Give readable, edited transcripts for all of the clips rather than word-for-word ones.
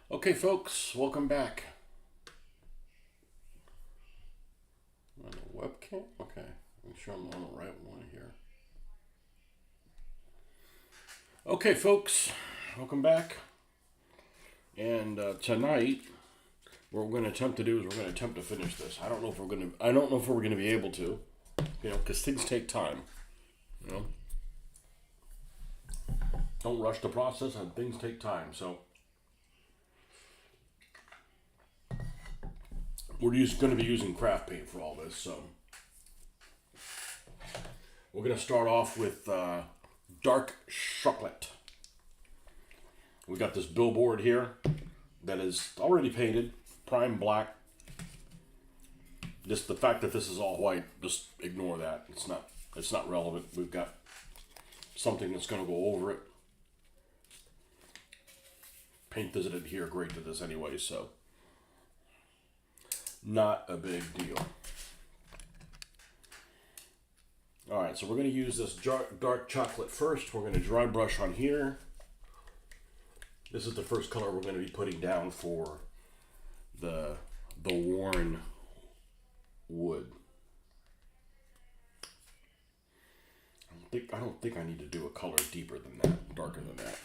Okay, folks, welcome back. On the webcam? Okay, make sure I'm on the right one here. Okay, folks, welcome back. And tonight, what we're going to attempt to do is we're going to attempt to finish this. I don't know if we're going to. I don't know if we're going to be able to, because things take time. You know, don't rush the process, and things take time. So we're going to be using craft paint for all this. So we're going to start off with dark chocolate. We got this Billboard here that is already painted, prime black. Just the fact that this is all white, just ignore that. It's not relevant. We've got something that's going to go over it. Paint doesn't adhere great to this anyway, so not a big deal. Alright, so we're going to use this dark chocolate first. We're going to dry brush on here. This is the first color we're going to be putting down for the worn wood. I don't think I need to do a color deeper than that, darker than that.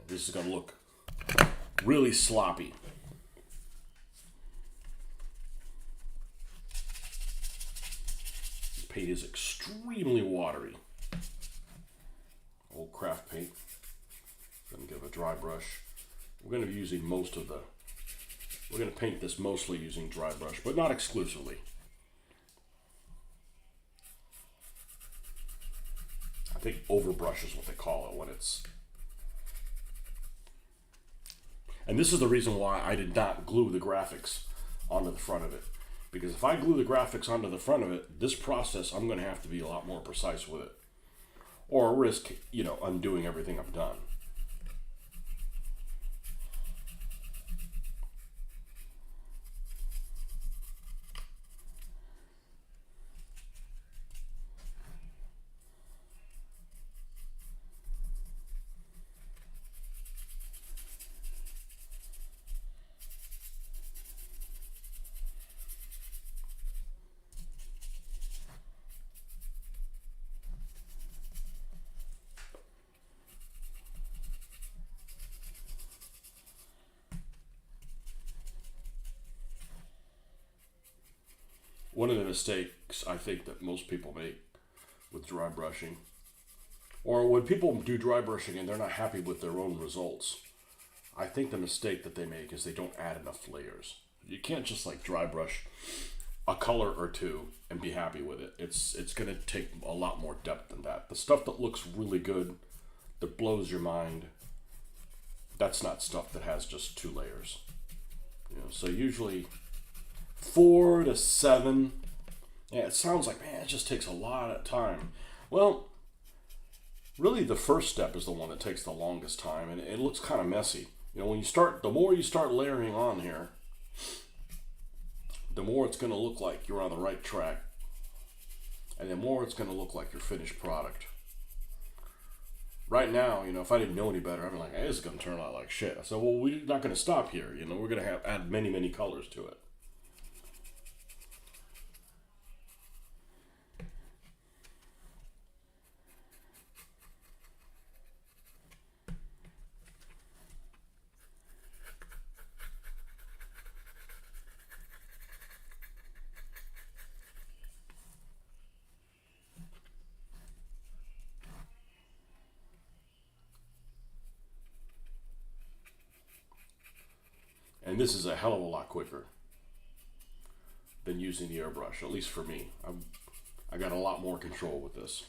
This is going to look really sloppy. This paint is extremely watery. Old craft paint. Gonna give a dry brush. We're going to be using we're going to paint this mostly using dry brush, but not exclusively. I think overbrush is what they call it when it's... And this is the reason why I did not glue the graphics onto the front of it. Because if I glue the graphics onto the front of it, this process, I'm going to have to be a lot more precise with it. Or risk, undoing everything I've done. One of the mistakes I think that most people make with dry brushing, or when people do dry brushing and they're not happy with their own results, I think the mistake that they make is they don't add enough layers. You can't just dry brush a color or two and be happy with it. It's going to take a lot more depth than that. The stuff that looks really good, that blows your mind, that's not stuff that has just 2 layers. So usually 4 to 7. Yeah, it sounds like, man, it just takes a lot of time. Well, really the first step is the one that takes the longest time, and it looks kind of messy. The more you start layering on here, the more it's going to look like you're on the right track, and the more it's going to look like your finished product. Right now, if I didn't know any better, I'd be like, hey, this is going to turn out like shit. I said, well, we're not going to stop here. We're going to add many, many colors to it. And this is a hell of a lot quicker than using the airbrush, at least for me. I got a lot more control with this.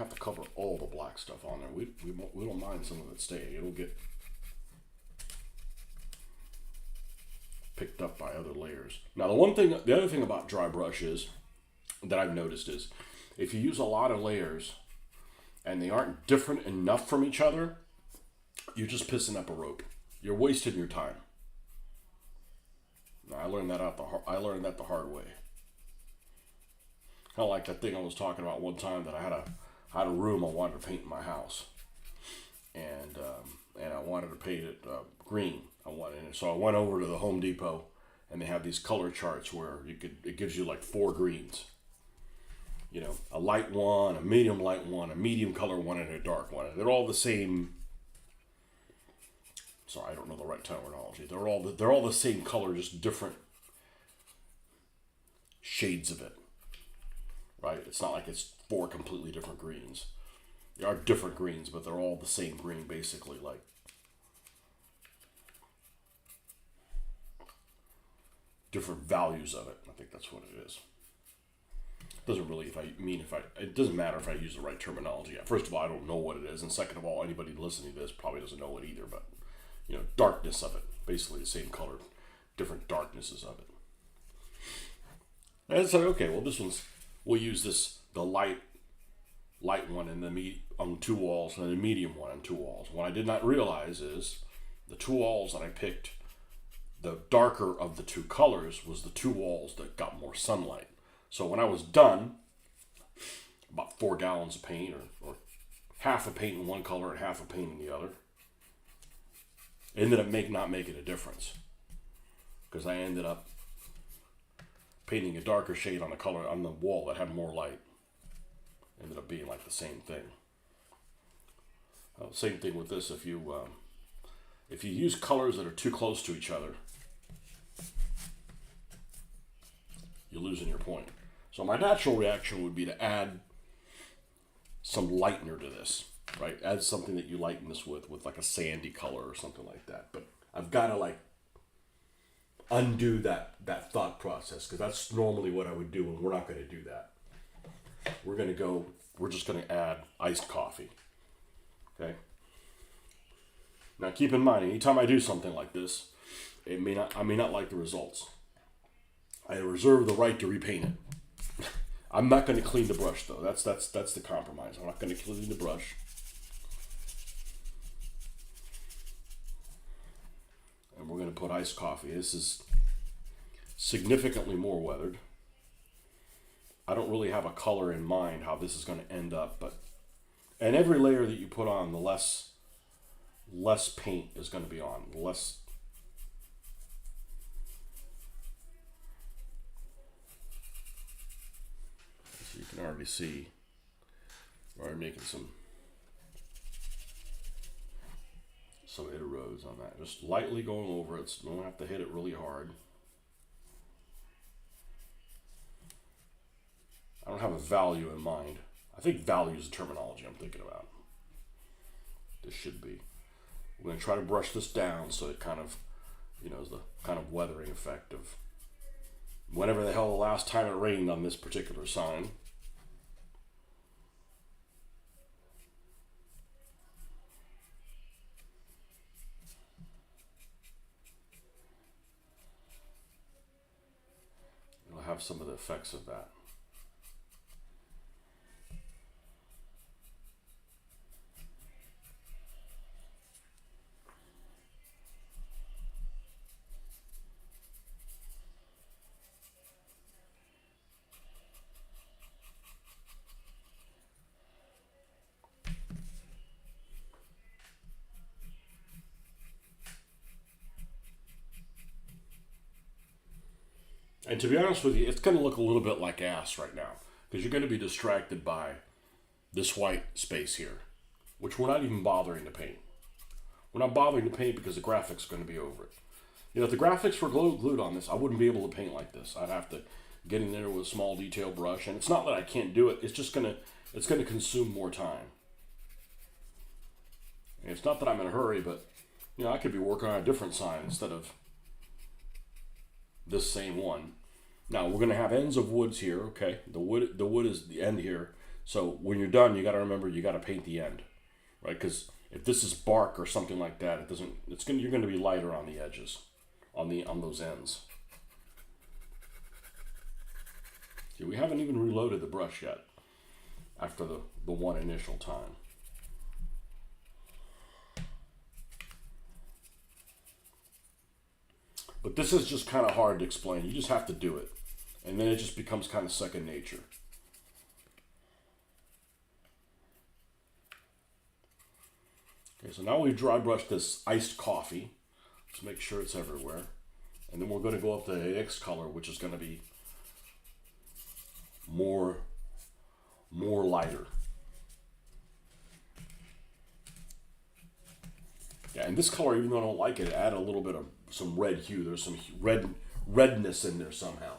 have to cover all the black stuff on there. We don't mind some of it staying. It'll get picked up by other layers. Now the other thing about dry brush is that I've noticed is if you use a lot of layers and they aren't different enough from each other, you're just pissing up a rope. You're wasting your time. Now, I learned that the hard way. Kind of like that thing I was talking about one time that I had a room I wanted to paint in my house, and I wanted to paint it green. So I went over to the Home Depot, and they have these color charts where it gives you like 4 greens. You know, a light one, a medium light one, a medium color one, and a dark one. They're all the same. Sorry, I don't know the right terminology. They're all the same color, just different shades of it. Right? It's not like it's 4 completely different greens. They are different greens, but they're all the same green, basically. Like, different values of it. I think that's what it is. It doesn't matter if I use the right terminology. First of all, I don't know what it is, and second of all, anybody listening to this probably doesn't know it either. But darkness of it, basically the same color, different darknesses of it. And it's like, okay, well, we'll use the light one on 2 walls, and the medium one on 2 walls. What I did not realize is the 2 walls that I picked, the darker of the 2 colors was the 2 walls that got more sunlight. So when I was done, about 4 gallons of paint, or half a paint in one color and half a paint in the other, ended up not making a difference, because I ended up painting a darker shade on the wall that had more light. Ended up being like the same thing. Same thing with this. If you use colors that are too close to each other, you're losing your point. So my natural reaction would be to add some lightener to this, right? Add something that you lighten this with like a sandy color or something like that. But I've got to undo that thought process, because that's normally what I would do, and we're not going to do that. We're just going to add iced coffee. Okay? Now keep in mind, anytime I do something like this, I may not like the results. I reserve the right to repaint it. I'm not going to clean the brush, though. That's the compromise. I'm not going to clean the brush. And we're going to put iced coffee. This is significantly more weathered. I don't really have a color in mind how this is going to end up, and every layer that you put on, the less paint is going to be on. So you can already see we're making some inroads on that. Just lightly going over it, so you don't have to hit it really hard. I don't have a value in mind. I think value is the terminology I'm thinking about. This should be. We're going to try to brush this down so it kind of, is the kind of weathering effect of whenever the hell the last time it rained on this particular sign. It'll have some of the effects of that. And to be honest with you, it's going to look a little bit like ass right now, because you're going to be distracted by this white space here, which we're not even bothering to paint. We're not bothering to paint because the graphics are going to be over it. If the graphics were glued on this, I wouldn't be able to paint like this. I'd have to get in there with a small detail brush, and it's not that I can't do it. It's just going to consume more time. And it's not that I'm in a hurry, but I could be working on a different sign instead of this same one. Now we're going to have ends of woods here. Okay, the wood is the end here, So when you're done, you got to remember you got to paint the end, right? Because if this is bark or something like that, it doesn't. You're going to be lighter on the edges, on those ends. See, we haven't even reloaded the brush yet after the one initial time. But this is just kind of hard to explain. You just have to do it. And then it just becomes kind of second nature. Okay, so now we've dry brushed this iced coffee. Let's make sure it's everywhere. And then we're going to go up to the next color, which is going to be more lighter. Yeah, and this color, even though I don't like it, add a little bit of some red hue. There's some redness in there somehow.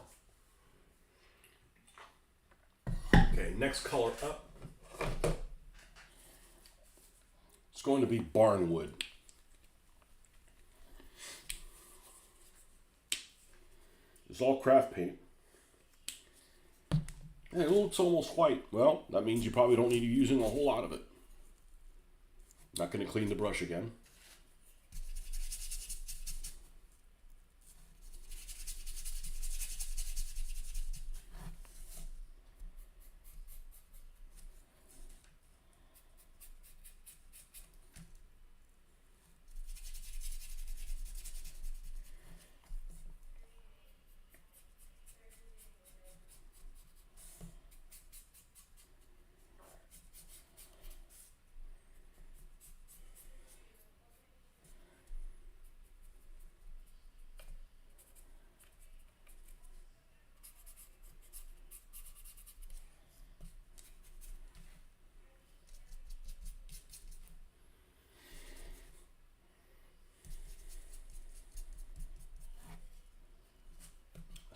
Okay, next color up. It's going to be barnwood. It's all craft paint. And it looks almost white. Well, that means you probably don't need to be using a whole lot of it. Not going to clean the brush again.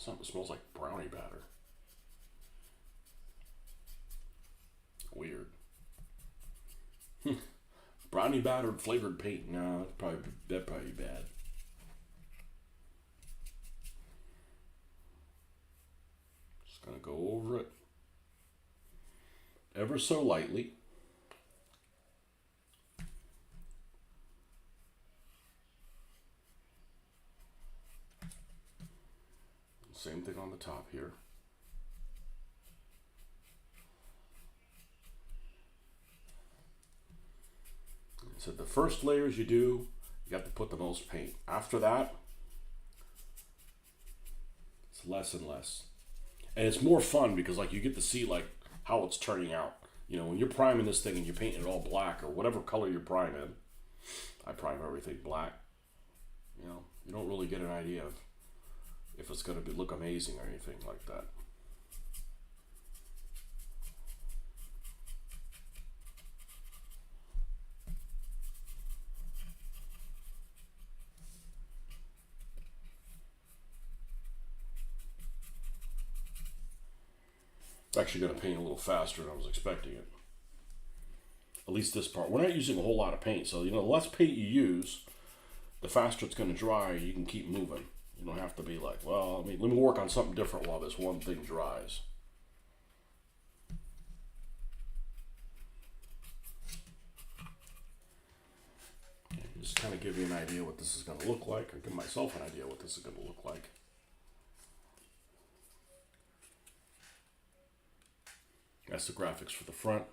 Something smells like brownie batter. Weird. Brownie batter flavored paint. No, that'd probably be bad. Just gonna go over it ever so lightly. Same thing on the top here. So the first layers you do, you have to put the most paint. After that, it's less and less. And it's more fun because like you get to see like how it's turning out. You know, when you're priming this thing and you're painting it all black or whatever color you're priming, I prime everything black. You know, you don't really get an idea of if it's going to look amazing or anything like that. It's actually going to paint a little faster than I was expecting it. At least this part. We're not using a whole lot of paint, so you know, the less paint you use, the faster it's going to dry. You can keep moving. You don't have to be like, well, let me work on something different while this one thing dries. Just kind of give you an idea what this is going to look like, or give myself an idea what this is going to look like. That's the graphics for the front.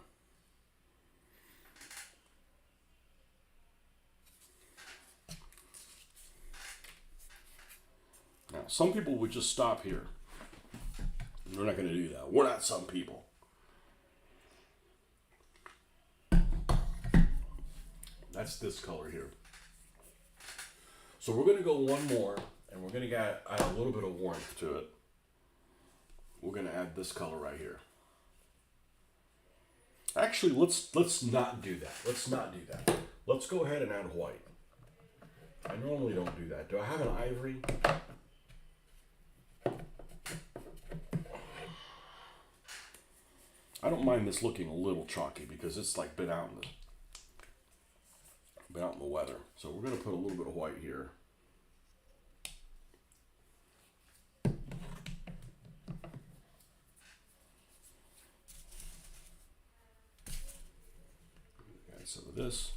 Now, some people would just stop here. We're not going to do that. We're not some people. That's this color here. So we're going to go one more, and we're going to add a little bit of warmth to it. We're going to add this color right here. Actually, let's not do that. Let's not do that. Let's go ahead and add white. I normally don't do that. Do I have an ivory? I don't mind this looking a little chalky because it's like been out in the weather. So we're going to put a little bit of white here. this.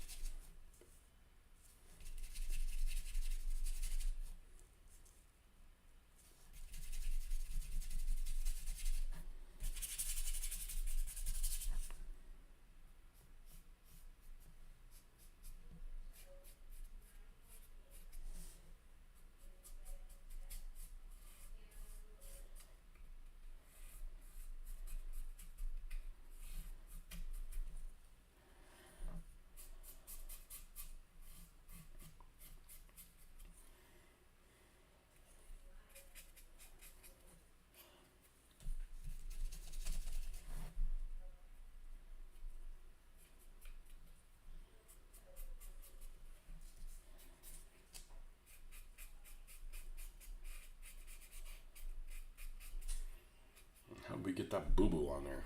How did we get that boo-boo on there?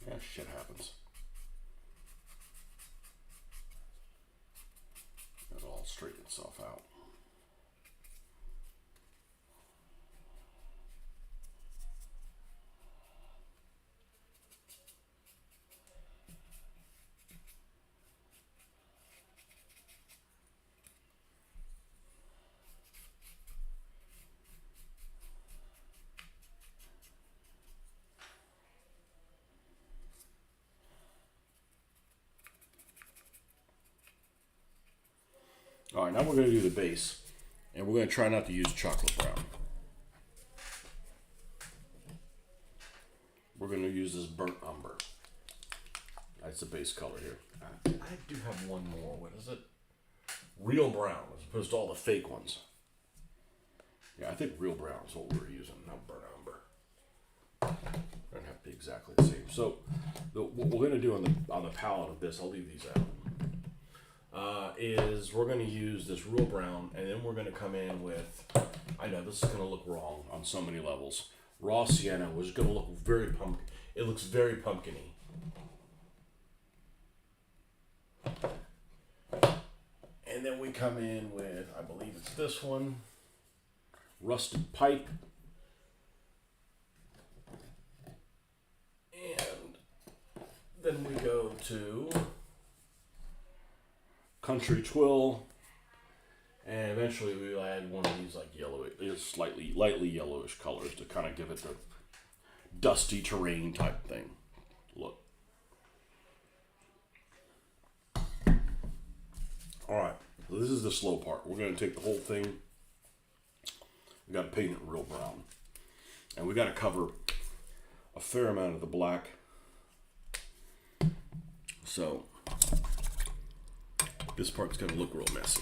Yeah, shit happens. It'll all straighten itself out. All right, now we're going to do the base, and we're going to try not to use chocolate brown. We're going to use this burnt umber. That's the base color here. I do have one more. What is it? Real brown, as opposed to all the fake ones. Yeah, I think real brown is what we're using, not burnt umber. Doesn't have to be exactly the same. So, what we're going to do on the palette of this, I'll leave these out. Is we're going to use this real brown, and then we're going to come in with, I know this is going to look wrong on so many levels, raw sienna, which is going to look very pumpkin. It looks very pumpkin-y. And then we come in with, I believe it's this one, rusted pipe. And then we go to country twill, and eventually we'll add one of these like yellowish, lightly yellowish colors to kind of give it the dusty terrain type thing look. All right, so this is the slow part. We're going to take the whole thing. We got to paint it real brown, and we got to cover a fair amount of the black. So this part's going to look real messy.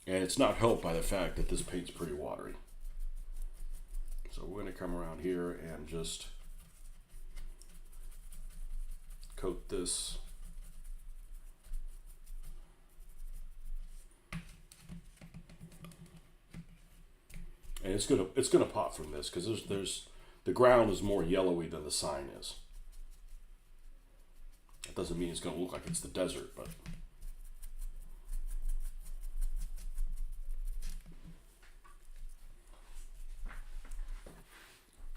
And it's not helped by the fact that this paint's pretty watery. So we're going to come around here and just coat this. And it's gonna pop from this because there's the ground is more yellowy than the sign is. That doesn't mean it's gonna look like it's the desert, but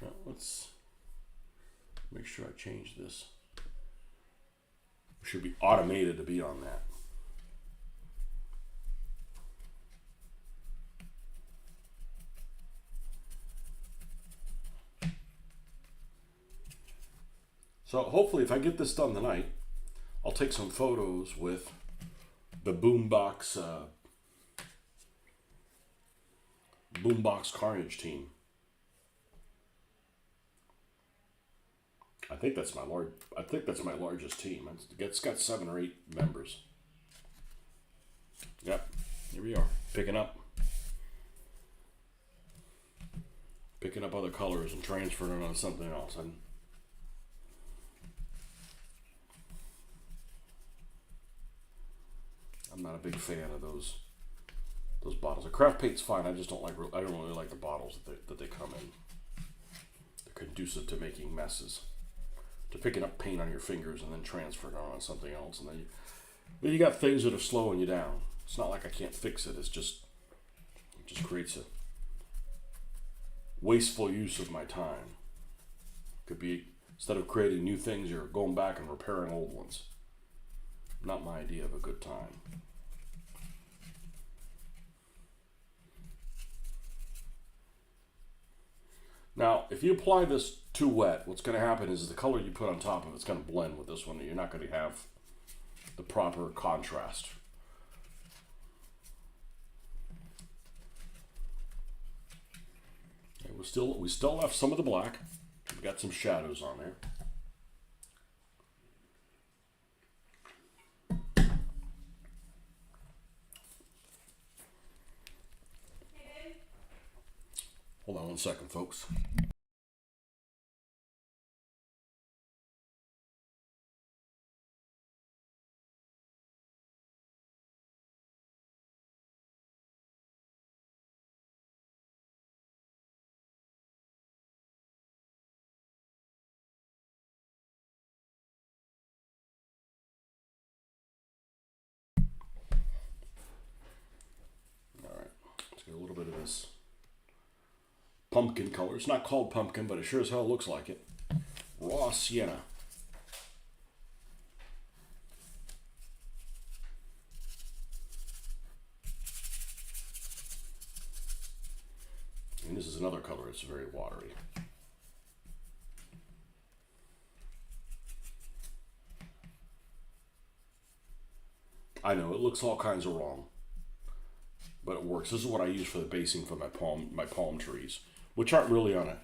well, let's make sure I change this. It should be automated to be on that. So hopefully if I get this done tonight, I'll take some photos with the Boombox Carnage team. I think that's my largest team. It's got 7 or 8 members. Yep, here we are, picking up other colors and transferring it on something else. I'm not a big fan of those bottles. The craft paint's fine. I just don't really like the bottles that they come in. They're conducive to making messes, to picking up paint on your fingers and then transferring it on something else. And then But you got things that are slowing you down. It's not like I can't fix it. It just creates a wasteful use of my time. Could be, instead of creating new things, you're going back and repairing old ones. Not my idea of a good time. Now, if you apply this too wet, what's going to happen is the color you put on top of it's going to blend with this one. You're not going to have the proper contrast. Okay, we still left some of the black. We've got some shadows on there. Hold on one second, folks. All right, let's get a little bit of this pumpkin color. It's not called pumpkin, but it sure as hell looks like it. Raw sienna. And this is another color, it's very watery. I know, it looks all kinds of wrong, but it works. This is what I use for the basing for my palm trees, which aren't really on a,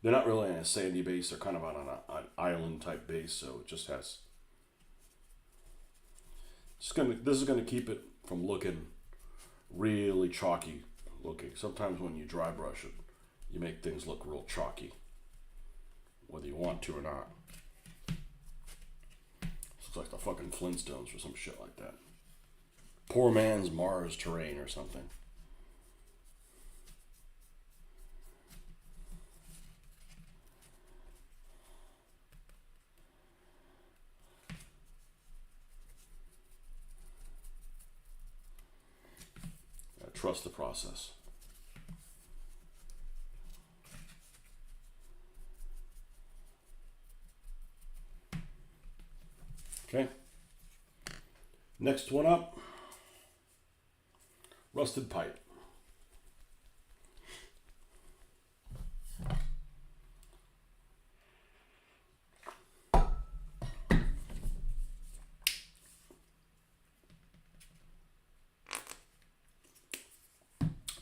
they're not really on a sandy base, they're kind of on an island type base, so it just has, this is gonna keep it from looking really chalky looking. Sometimes when you dry brush it, you make things look real chalky, whether you want to or not. Looks like the fucking Flintstones or some shit like that. Poor man's Mars terrain or something. Trust the process. Okay. Next one up. Rusted pipe.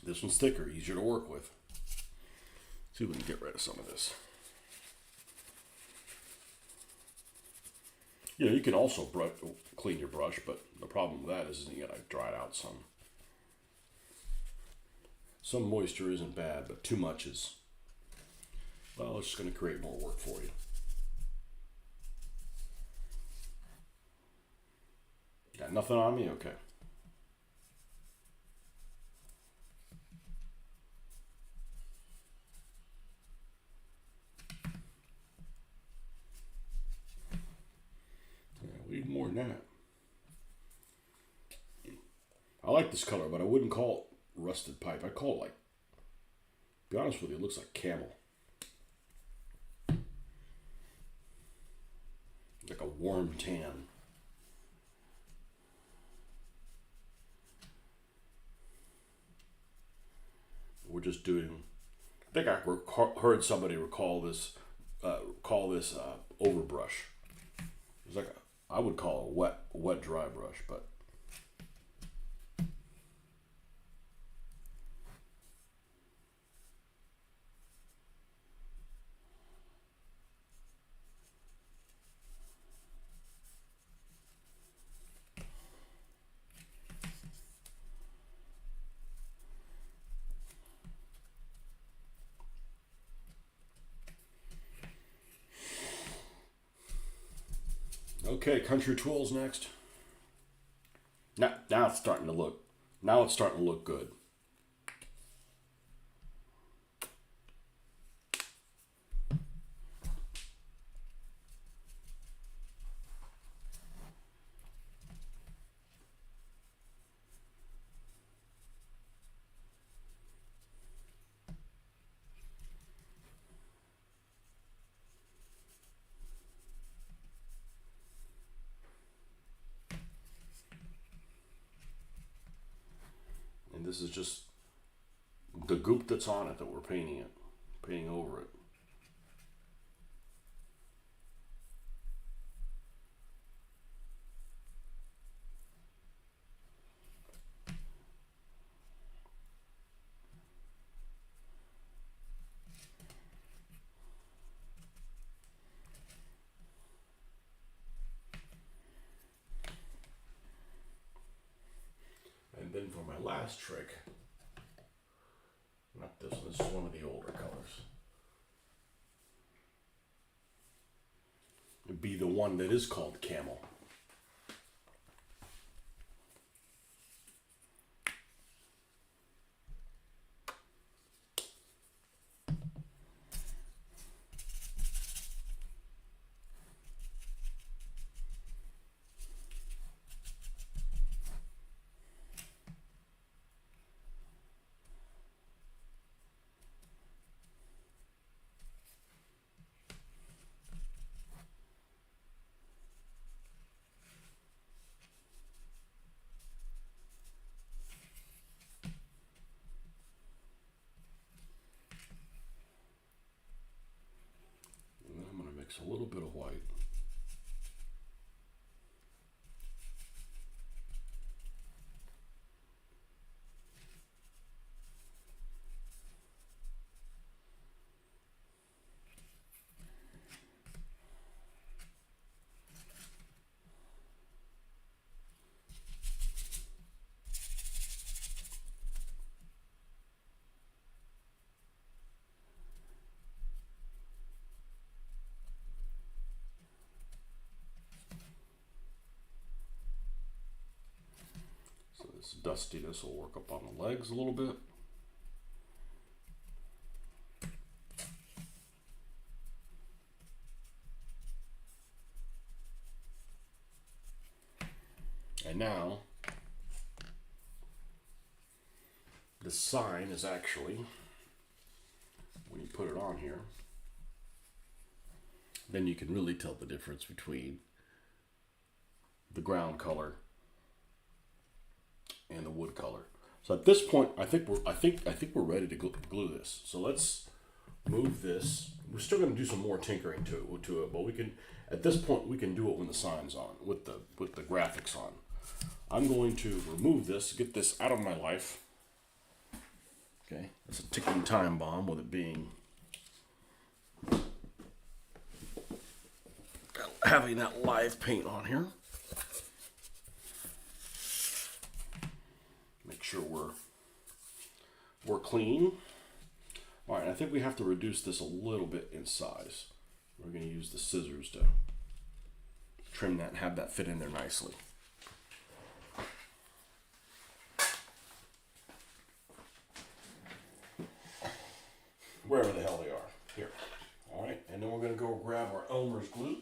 This one's thicker, easier to work with. See if we can get rid of some of this. You know, you can also clean your brush, but the problem with that is you gotta dry it out some. Some moisture isn't bad, but too much is, well, it's just gonna create more work for you. Got nothing on me? Okay. We need more than that. I like this color, but I wouldn't call it rusted pipe. I'd call it like, to be honest with you, it looks like camel. Like a warm tan. We're just doing, I think I heard somebody call this overbrush. It's like I would call it a wet dry brush, but okay, country tools next. Now it's starting to look. Now it's starting to look good. this is just the goop that's on it that we're painting over it. And then for my last trick, not this one, this is one of the older colors. It'd be the one that is called camel. Mix a little bit of white. This dustiness will work up on the legs a little bit. And now, the sign is actually, when you put it on here, then you can really tell the difference between the ground color and the wood color. So at this point, I think we're ready to glue this. So let's move this. We're still going to do some more tinkering to it, but we can, at this point, we can do it when the sign's on, with the graphics on. I'm going to remove this, get this out of my life. Okay, it's a ticking time bomb with it being having that live paint on here. Make sure we're clean. All right, I think we have to reduce this a little bit in size. We're going to use the scissors to trim that and have that fit in there nicely. Wherever the hell they are. Here. All right, and then we're going to go grab our Elmer's glue.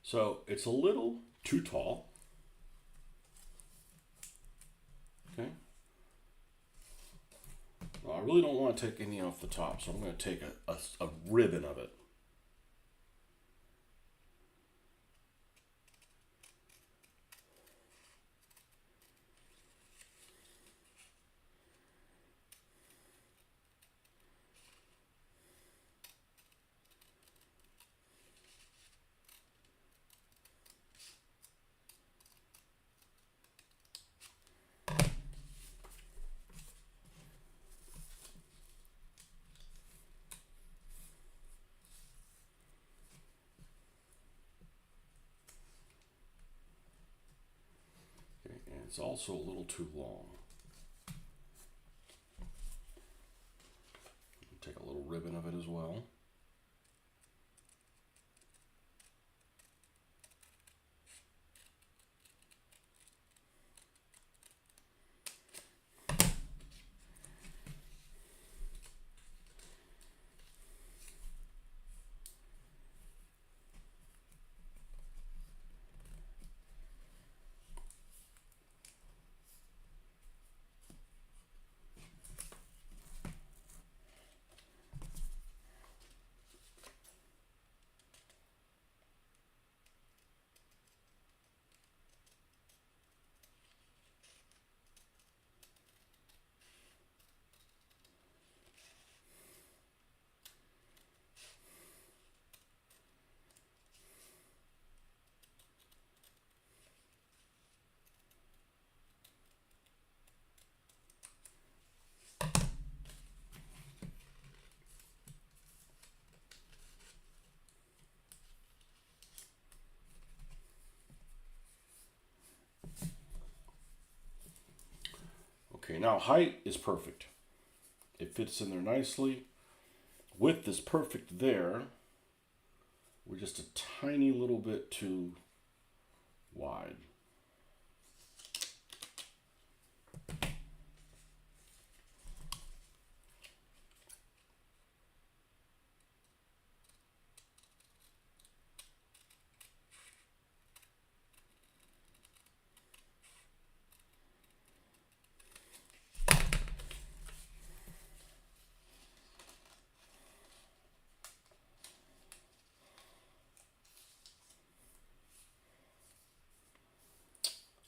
So it's a little too tall. Okay. Well, I really don't want to take any off the top, so I'm going to take a ribbon of it. It's also a little too long. Take a little ribbon of it as well. Okay, now height is perfect. It fits in there nicely. Width is perfect there. We're just a tiny little bit too wide.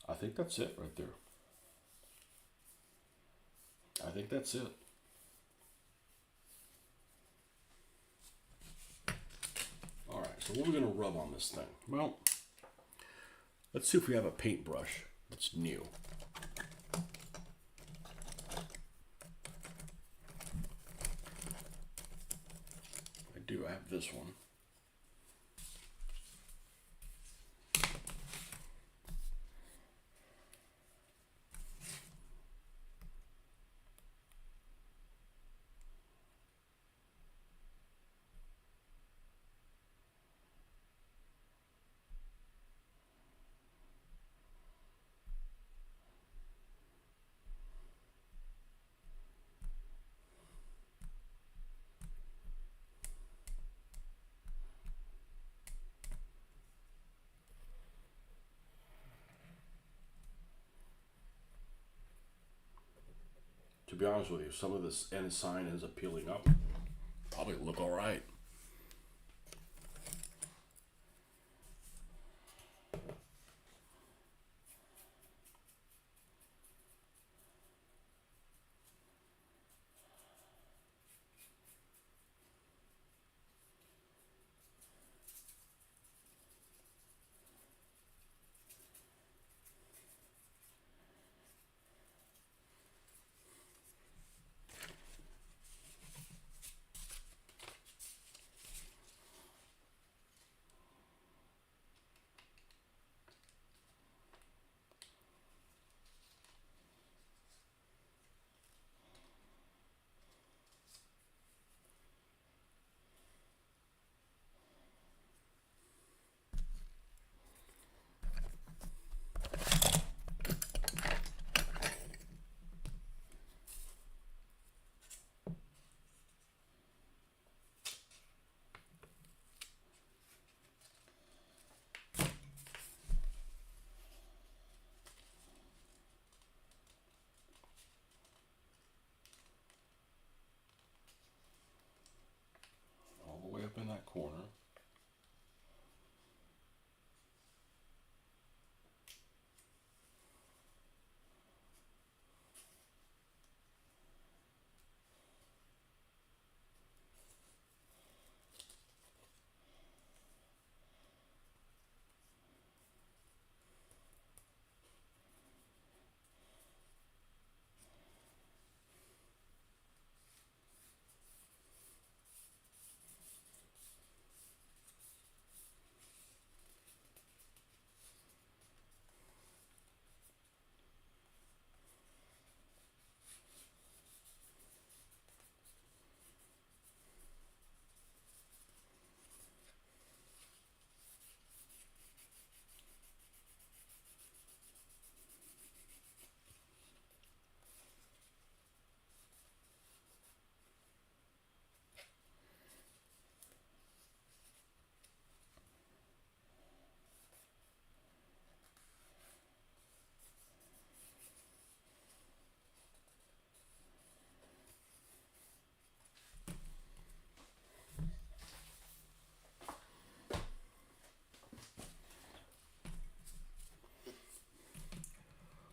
I think that's it right there. I think that's it. All right, so what are we going to rub on this thing? Well, let's see if we have a paintbrush that's new. I do. I have this one. To be honest with you, some of this end sign ends up peeling up. Probably look all right. All the way up in that corner.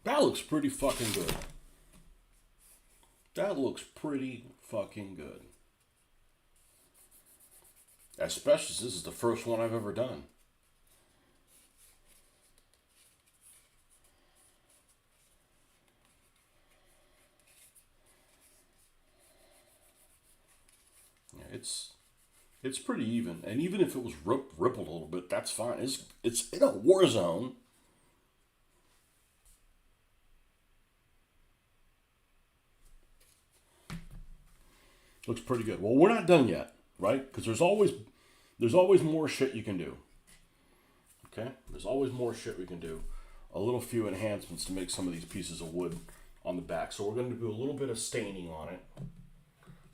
That looks pretty fucking good. That looks pretty fucking good. Especially since this is the first one I've ever done. Yeah, it's pretty even, and even if it was rippled a little bit, that's fine. It's in a war zone. Looks pretty good. Well, we're not done yet, right? Because there's always more shit you can do. Okay? There's always more shit we can do. A little few enhancements to make some of these pieces of wood on the back. So we're going to do a little bit of staining on it.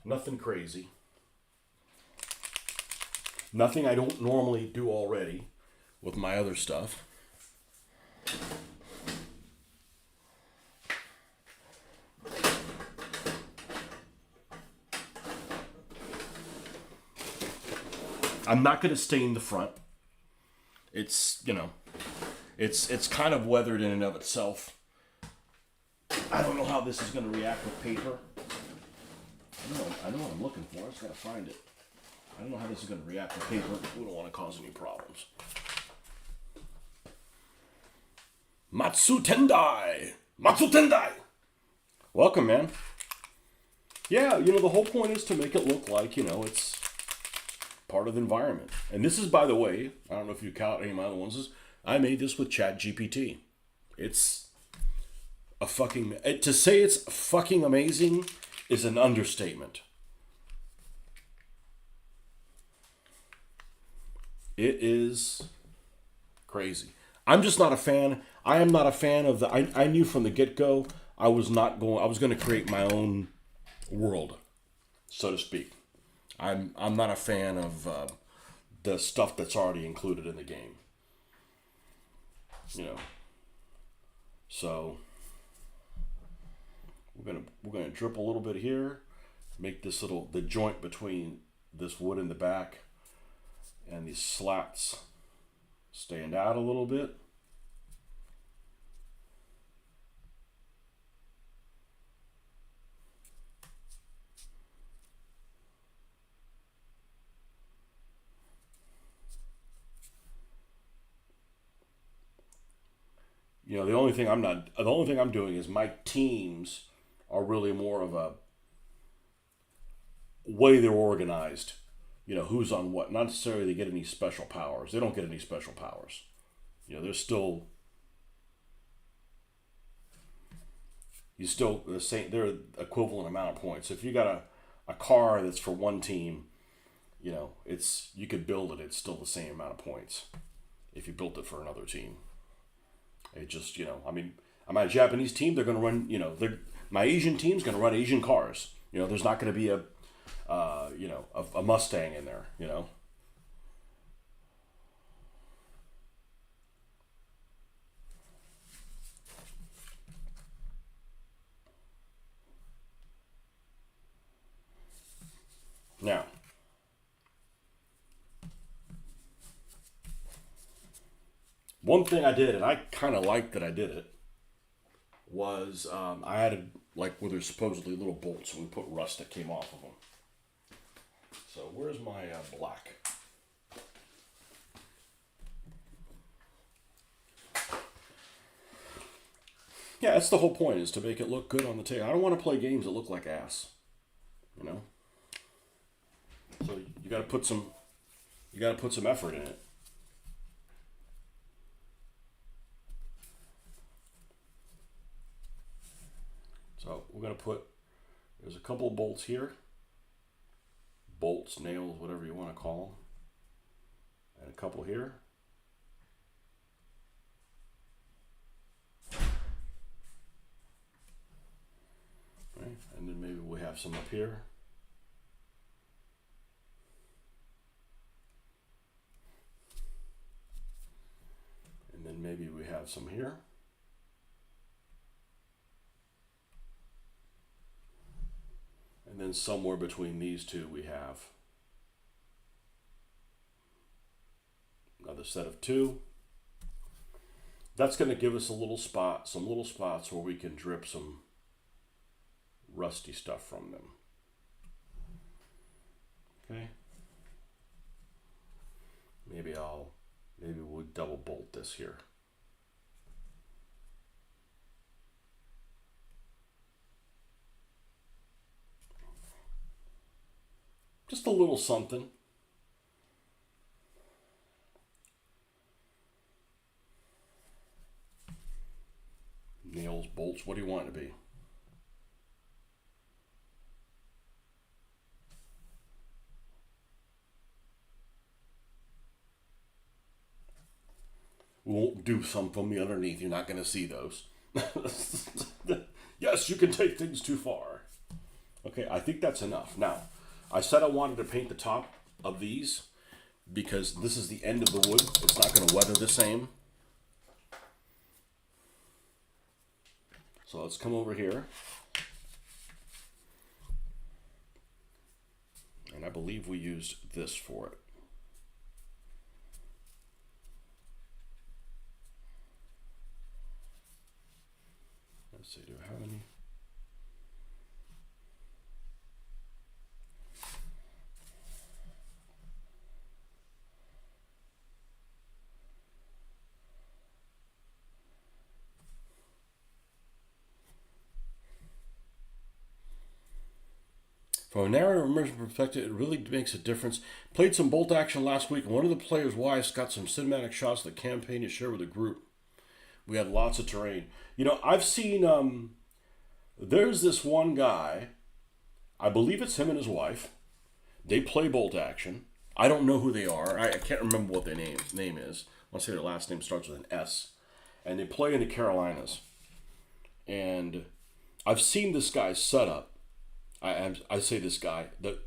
Nothing crazy. Nothing I don't normally do already with my other stuff. I'm not going to stain the front. It's, it's kind of weathered in and of itself. I don't know how this is going to react with paper. I know what I'm looking for. I just got to find it. I don't know how this is going to react with paper. We don't want to cause any problems. Matsu Tendai! Welcome, man. Yeah, the whole point is to make it look like, it's part of the environment. And this is, by the way, I don't know if you count any of my other ones, I made this with ChatGPT. It's to say it's fucking amazing is an understatement. It is crazy. I'm just not a fan. I am not a fan of I knew from the get-go I was going to create my own world, so to speak. I'm not a fan of the stuff that's already included in the game. So we're gonna drip a little bit here, make the joint between this wood in the back and these slats stand out a little bit. The only thing I'm doing is my teams are really more of a way they're organized. Who's on what. Not necessarily they get any special powers. They don't get any special powers. They're still the same. They're equivalent amount of points. So if you got a car that's for one team, you could build it. It's still the same amount of points if you built it for another team. It just, my Japanese team, they're going to run, my Asian team's going to run Asian cars. There's not going to be a Mustang in there, Now, one thing I did, and I kind of liked that I did it, was I added, where there's supposedly little bolts, and we put rust that came off of them. So where's my black? Yeah, that's the whole point, is to make it look good on the table. I don't want to play games that look like ass, So you got to put some effort in it. So we're going to there's a couple of bolts here. Bolts, nails, whatever you want to call them. And a couple here. Right. And then maybe we have some up here. And then maybe we have some here. And then somewhere between these two we have another set of two. That's going to give us some little spots where we can drip some rusty stuff from them. Okay. Maybe we'll double bolt this here. Just a little something. Nails, bolts, what do you want it to be? do some from the underneath. You're not going to see those. Yes, you can take things too far. Okay, I think that's enough. Now, I said I wanted to paint the top of these because this is the end of the wood. It's not going to weather the same. So let's come over here. And I believe we used this for it. Let's see, do I have any? From a narrative immersion perspective, it really makes a difference. Played some bolt action last week, and one of the players' wives got some cinematic shots of the campaign to share with the group. We had lots of terrain. You know, I've seen, there's this one guy, I believe it's him and his wife. They play bolt action. I don't know who they are. I can't remember what their name is. I want to say their last name starts with an S. And they play in the Carolinas. And I've seen this guy's setup. I say this guy, that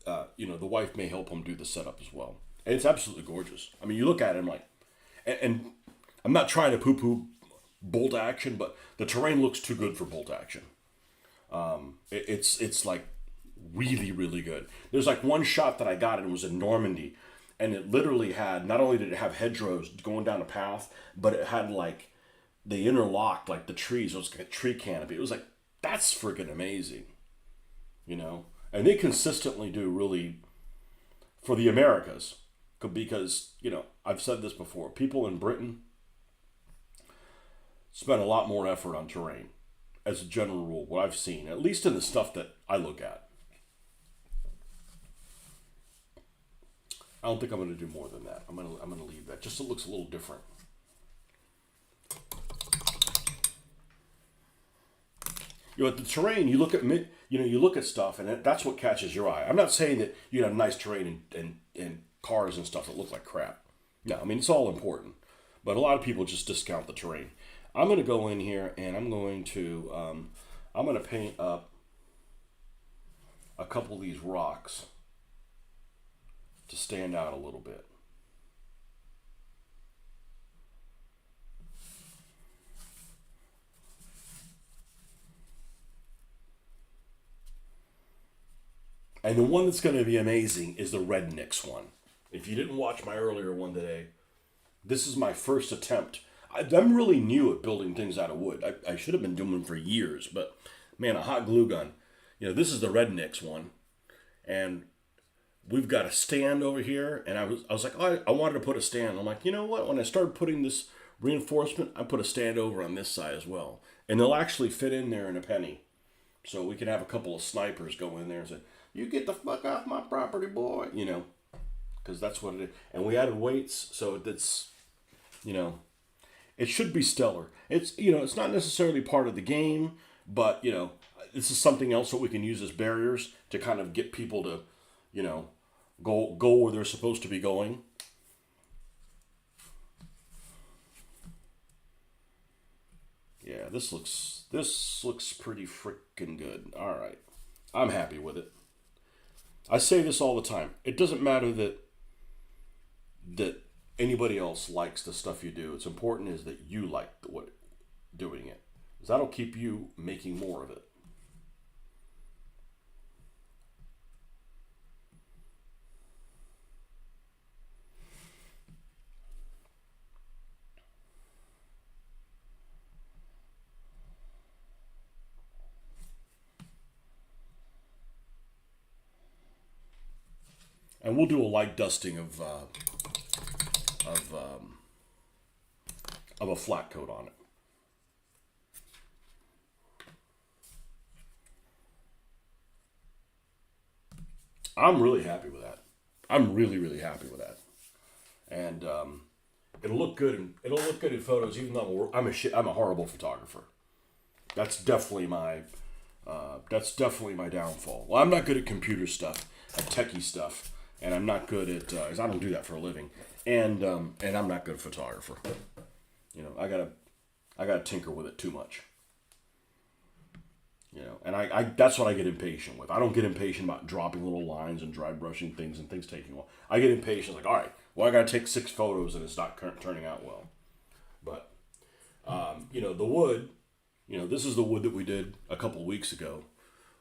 the wife may help him do the setup as well. And it's absolutely gorgeous. I mean, you look at it, I'm like, and I'm not trying to poo-poo bolt action, but the terrain looks too good for bolt action. It's like really, really good. There's like one shot that I got, and it was in Normandy, and it literally had, not only did it have hedgerows going down a path, but it had like, they interlocked like the trees. It was like a tree canopy. It was like, that's freaking amazing. You know, and they consistently do really for the Americas, because, you know, I've said this before, people in Britain spend a lot more effort on terrain as a general rule, what I've seen, at least in the stuff that I look at. I don't think I'm going to do more than that. I'm going to leave that, just so it looks a little different. You know, the terrain, you look at stuff, and that's what catches your eye. I'm not saying that you have nice terrain and cars and stuff that look like crap. No, I mean, it's all important. But a lot of people just discount the terrain. I'm going to go in here, and I'm going to paint up a couple of these rocks to stand out a little bit. And the one that's going to be amazing is the Rednecks one. If you didn't watch my earlier one today, this is my first attempt. I'm really new at building things out of wood. I should have been doing them for years, but man, a hot glue gun. You know, this is the Rednecks one. And we've got a stand over here, and I was like, oh, I wanted to put a stand. I'm like, you know what? When I started putting this reinforcement, I put a stand over on this side as well. And they'll actually fit in there in a penny. So we can have a couple of snipers go in there and say, you get the fuck off my property, boy. You know, because that's what it is. And we added weights, so it's, you know, it should be stellar. It's, you know, it's not necessarily part of the game, but, you know, this is something else that we can use as barriers to kind of get people to, you know, go where they're supposed to be going. Yeah, this looks pretty freaking good. All right, I'm happy with it. I say this all the time. It doesn't matter that anybody else likes the stuff you do. It's important is that you like doing it, because that'll keep you making more of it. And we'll do a light dusting of a flat coat on it. I'm really happy with that. I'm really, really happy with that. And it'll look good. It'll look good in photos, even though I'm a horrible photographer. That's definitely my downfall. Well, I'm not good at computer stuff, at techie stuff. And I'm not good at, I don't do that for a living. And I'm not good at photographer. I gotta tinker with it too much. And I that's what I get impatient with. I don't get impatient about dropping little lines and dry brushing things and things taking a while. I get impatient, like, all right, well, I got to take 6 photos and it's not turning out well. But, the wood, this is the wood that we did a couple of weeks ago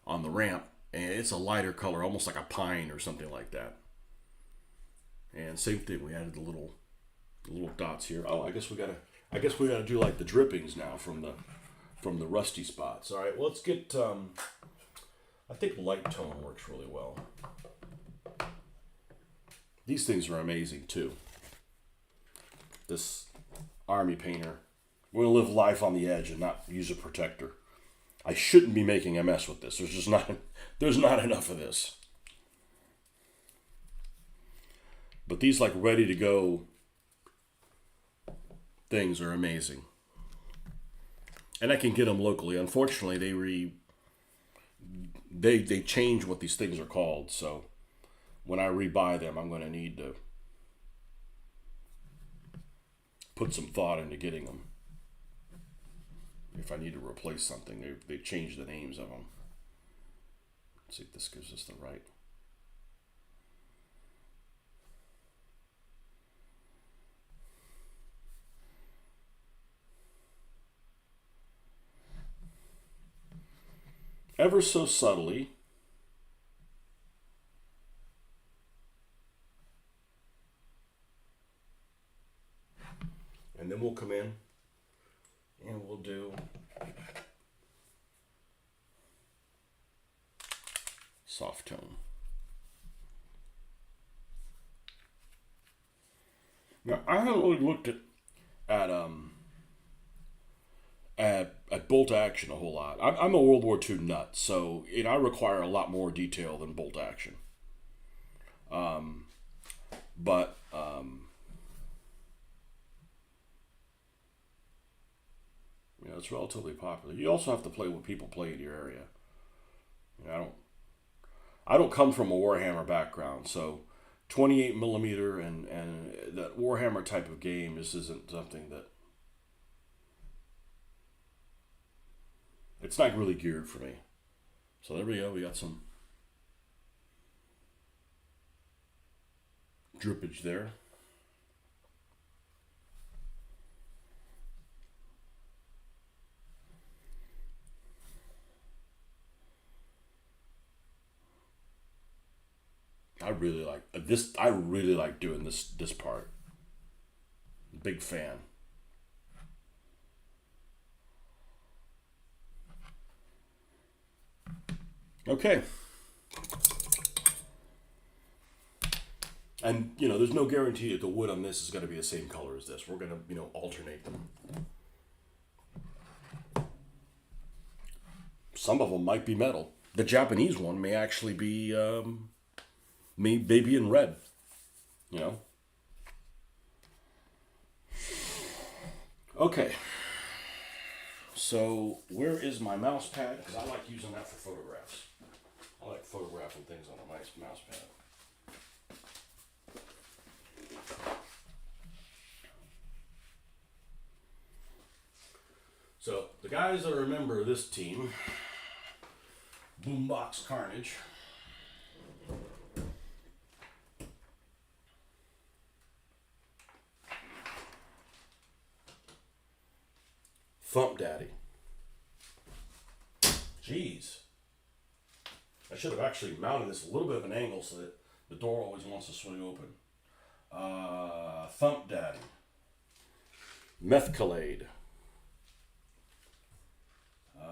on the ramp, and it's a lighter color, almost like a pine or something like that. And same thing, we added the little dots here. Oh, I guess we gotta do like the drippings now from the rusty spots. All right, well, let's get. I think light tone works really well. These things are amazing too. This army painter. We're gonna live life on the edge and not use a protector. I shouldn't be making a mess with this. There's not enough of this. But these like ready to go things are amazing. And I can get them locally. Unfortunately, they change what these things are called. So when I rebuy them, I'm going to need to put some thought into getting them. If I need to replace something, they changed the names of them. Let's see if this gives us the right. Ever so subtly. And then we'll come in and we'll do soft tone. Now, I haven't really looked at bolt action a whole lot. I'm a World War II nut, so I require a lot more detail than bolt action. But it's relatively popular. You also have to play what people play in your area. I don't come from a Warhammer background, so 28 millimeter and that Warhammer type of game, this isn't something that it's not really geared for me. So there we go. We got some drippage there. I really like this. I really like doing this part. Big fan. Okay. And there's no guarantee that the wood on this is going to be the same color as this. We're going to alternate them. Some of them might be metal. The Japanese one may actually be maybe in red. Okay. So where is my mouse pad? Because I like using that for photographs. I like photographing things on a nice mouse pad. So the guys that remember this team, Boombox Carnage. Thump Daddy. Jeez. I should have actually mounted this a little bit of an angle so that the door always wants to swing open. Thump Daddy. Methcalade. Where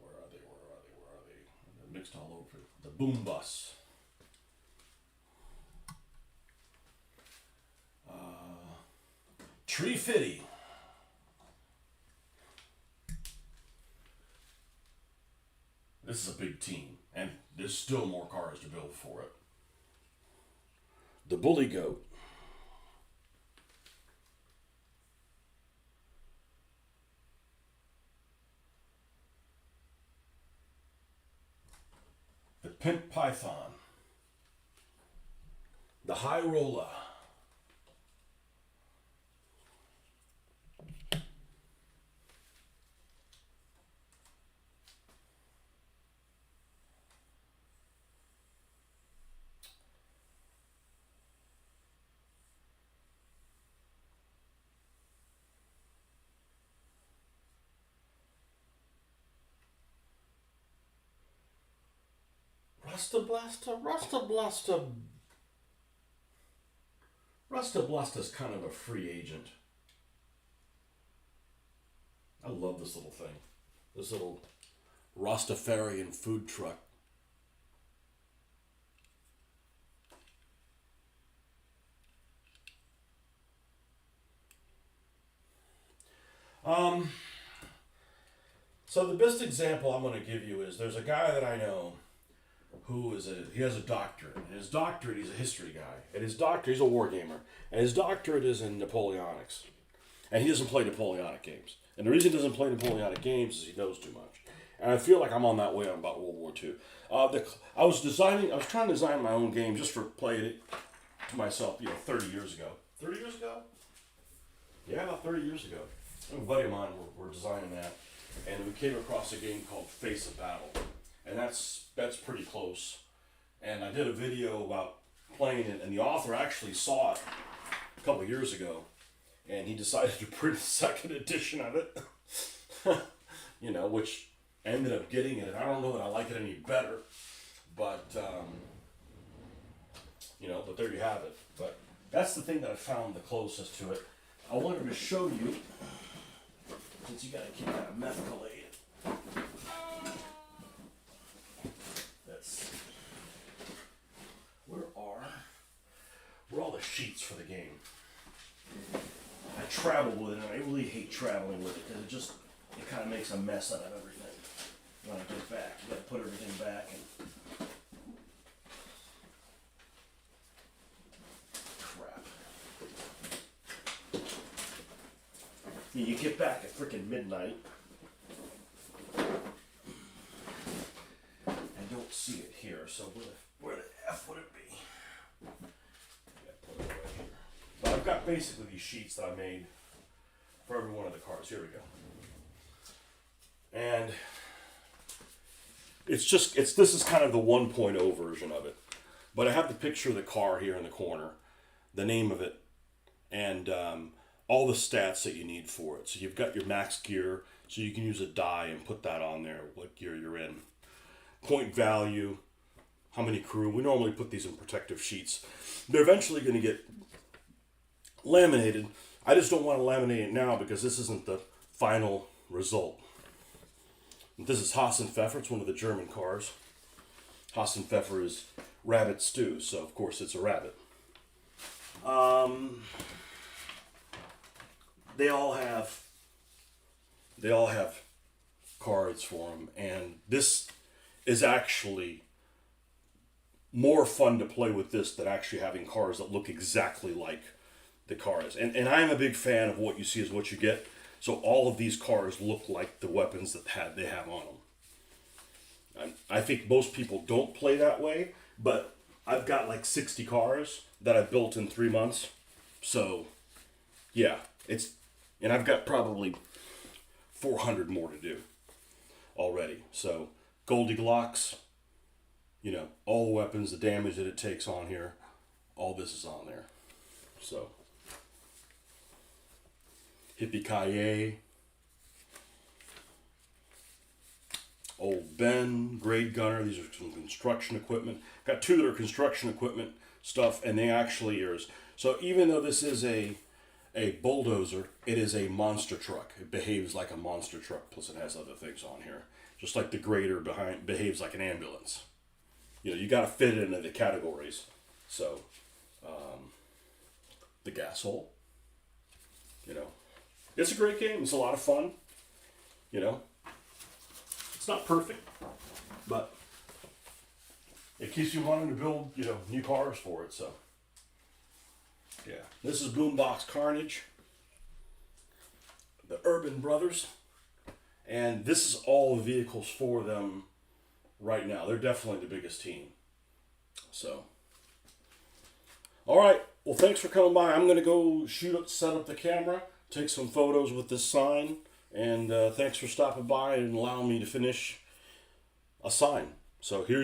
are they? They're mixed all over. The Boom Bus. Tree Fitty. This is a big team, and there's still more cars to build for it. The Bully Goat. The Pimp Python. The high roller. Rusta Blasta's kind of a free agent. I love this little thing. This little Rastafarian food truck. So the best example I'm going to give you is there's a guy that I know who he has a doctorate. And his doctorate, he's a history guy. And his doctorate, he's a war gamer. And his doctorate is in Napoleonics. And he doesn't play Napoleonic games. And the reason he doesn't play Napoleonic games is he knows too much. And I feel like I'm on that way on about World War II. I was trying to design my own game just for playing it to myself, 30 years ago. 30 years ago? Yeah, about 30 years ago. A buddy of mine were designing that. And we came across a game called Face of Battle. And that's pretty close. And I did a video about playing it, and the author actually saw it a couple of years ago, and he decided to print a second edition of it, which ended up getting it, and I don't know that I like it any better, but there you have it. But that's the thing that I found the closest to it. I wanted to show you, since you got to keep that methylate. Where are all the sheets for the game? I travel with it, and I really hate traveling with it because it kind of makes a mess out of everything. When I get back, you got to put everything back and crap. You get back at freaking midnight. I don't see it here, so where the F would it be? But I've got basically these sheets that I made for every one of the cars. Here we go. And this is kind of the 1.0 version of it. But I have the picture of the car here in the corner, the name of it, and all the stats that you need for it. So you've got your max gear, so you can use a die and put that on there, what gear you're in. Point value, how many crew. We normally put these in protective sheets. They're eventually going to get laminated. I just don't want to laminate it now because this isn't the final result. This is Haas and Pfeffer. It's one of the German cars. Haas and Pfeffer is rabbit stew, so of course it's a rabbit. They all have cards for them, and this is actually more fun to play with this than actually having cars that look exactly like the cars. And I'm a big fan of what you see is what you get. So all of these cars look like the weapons that they have on them. I think most people don't play that way, but I've got like 60 cars that I built in 3 months. So yeah, and I've got probably 400 more to do already. So Goldilocks, all the weapons, the damage that it takes on here, all this is on there. So Hippie-ki-yay, Old Ben, Grade Gunner. These are some construction equipment. Got two that are construction equipment stuff, and they actually are. So even though this is a bulldozer, it is a monster truck. It behaves like a monster truck, plus it has other things on here. Just like the grader behaves like an ambulance. You got to fit it into the categories. So, the gas hole, it's a great game. It's a lot of fun. It's not perfect, but it keeps you wanting to build, new cars for it. So, yeah. This is Boombox Carnage, the Urban Brothers, and this is all the vehicles for them right now. They're definitely the biggest team. So, All right. Well, thanks for coming by. I'm going to go set up the camera, take some photos with this sign, and thanks for stopping by and allowing me to finish a sign. So here's